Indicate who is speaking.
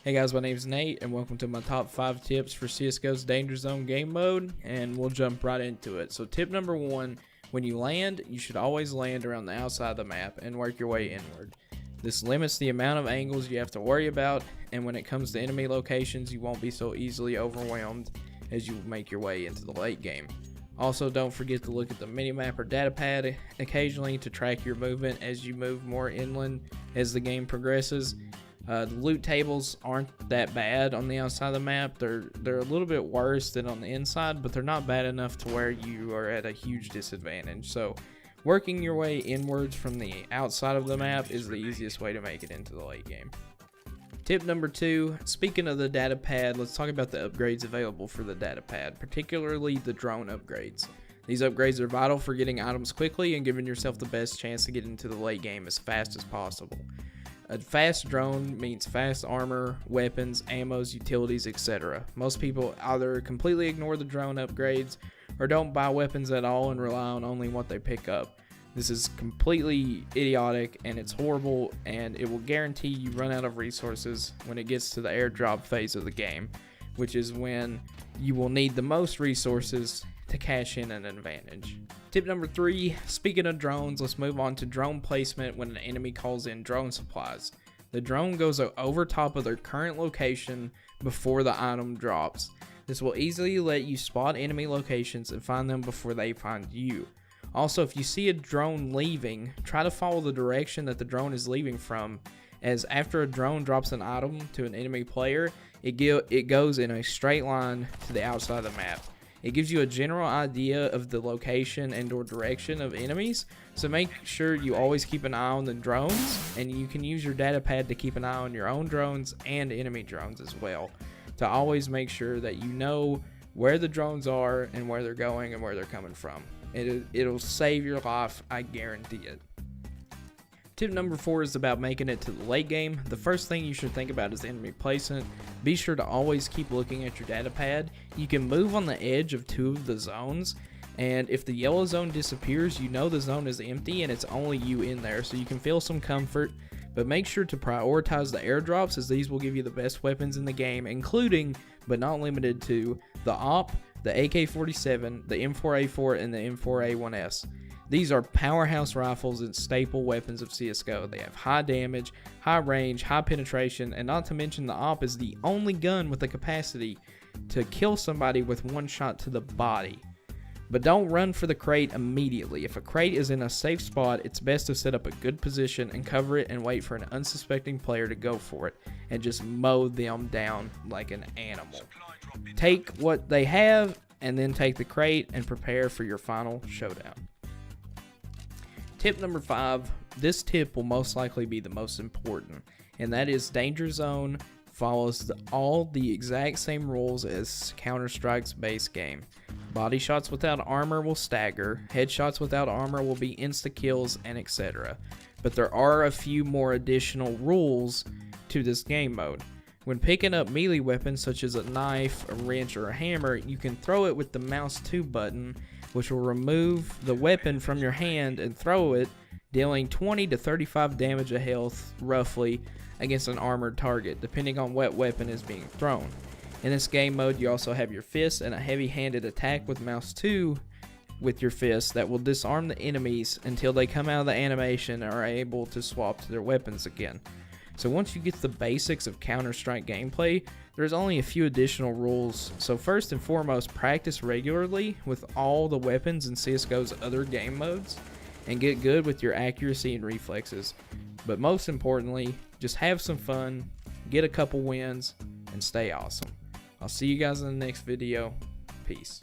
Speaker 1: Hey guys, my name is Nate and welcome to my top 5 tips for CSGO's Danger Zone game mode, and we'll jump right into it. So tip number 1, when you land, you should always land around the outside of the map and work your way inward. This limits the amount of angles you have to worry about, and when it comes to enemy locations, you won't be so easily overwhelmed as you make your way into the late game. Also, don't forget to look at the minimap or datapad occasionally to track your movement as you move more inland as the game progresses. The loot tables aren't that bad on the outside of the map. They're a little bit worse than on the inside, but they're not bad enough to where you are at a huge disadvantage. So working your way inwards from the outside of the map is the easiest way to make it into the late game. Tip number 2, speaking of the data pad, let's talk about the upgrades available for the data pad, particularly the drone upgrades. These upgrades are vital for getting items quickly and giving yourself the best chance to get into the late game as fast as possible. A fast drone means fast armor, weapons, ammos, utilities, etc. Most people either completely ignore the drone upgrades or don't buy weapons at all and rely on only what they pick up. This is completely idiotic and it's horrible, and it will guarantee you run out of resources when it gets to the airdrop phase of the game, which is when you will need the most resources to cash in an advantage. Tip number 3, speaking of drones, let's move on to drone placement when an enemy calls in drone supplies. The drone goes over top of their current location before the item drops. This will easily let you spot enemy locations and find them before they find you. Also, if you see a drone leaving, try to follow the direction that the drone is leaving from, as after a drone drops an item to an enemy player, it goes in a straight line to the outside of the map. It gives you a general idea of the location and or direction of enemies, so make sure you always keep an eye on the drones, and you can use your data pad to keep an eye on your own drones and enemy drones as well, to always make sure that you know where the drones are and where they're going and where they're coming from. It'll save your life, I guarantee it. Tip number 4 is about making it to the late game. The first thing you should think about is enemy placement. Be sure to always keep looking at your data pad. You can move on the edge of 2 of the zones, and if the yellow zone disappears, you know the zone is empty and it's only you in there, so you can feel some comfort. But make sure to prioritize the airdrops, as these will give you the best weapons in the game, including, but not limited to, the AWP, the AK-47, the M4A4, and the M4A1S. These are powerhouse rifles and staple weapons of CSGO. They have high damage, high range, high penetration, and not to mention the AWP is the only gun with the capacity to kill somebody with one shot to the body. But don't run for the crate immediately. If a crate is in a safe spot, it's best to set up a good position and cover it and wait for an unsuspecting player to go for it and just mow them down like an animal. Take what they have and then take the crate and prepare for your final showdown. Tip number 5, this tip will most likely be the most important, and that is Danger Zone follows all the exact same rules as Counter-Strike's base game. Body shots without armor will stagger, headshots without armor will be insta-kills, and etc. But there are a few more additional rules to this game mode. When picking up melee weapons such as a knife, a wrench, or a hammer, you can throw it with the mouse 2 button, which will remove the weapon from your hand and throw it, dealing 20 to 35 damage of health, roughly, against an armored target, depending on what weapon is being thrown. In this game mode, you also have your fist and a heavy-handed attack with mouse 2 with your fist that will disarm the enemies until they come out of the animation and are able to swap to their weapons again. So once you get the basics of Counter-Strike gameplay, there's only a few additional rules. So first and foremost, practice regularly with all the weapons in CSGO's other game modes and get good with your accuracy and reflexes. But most importantly, just have some fun, get a couple wins, and stay awesome. I'll see you guys in the next video. Peace.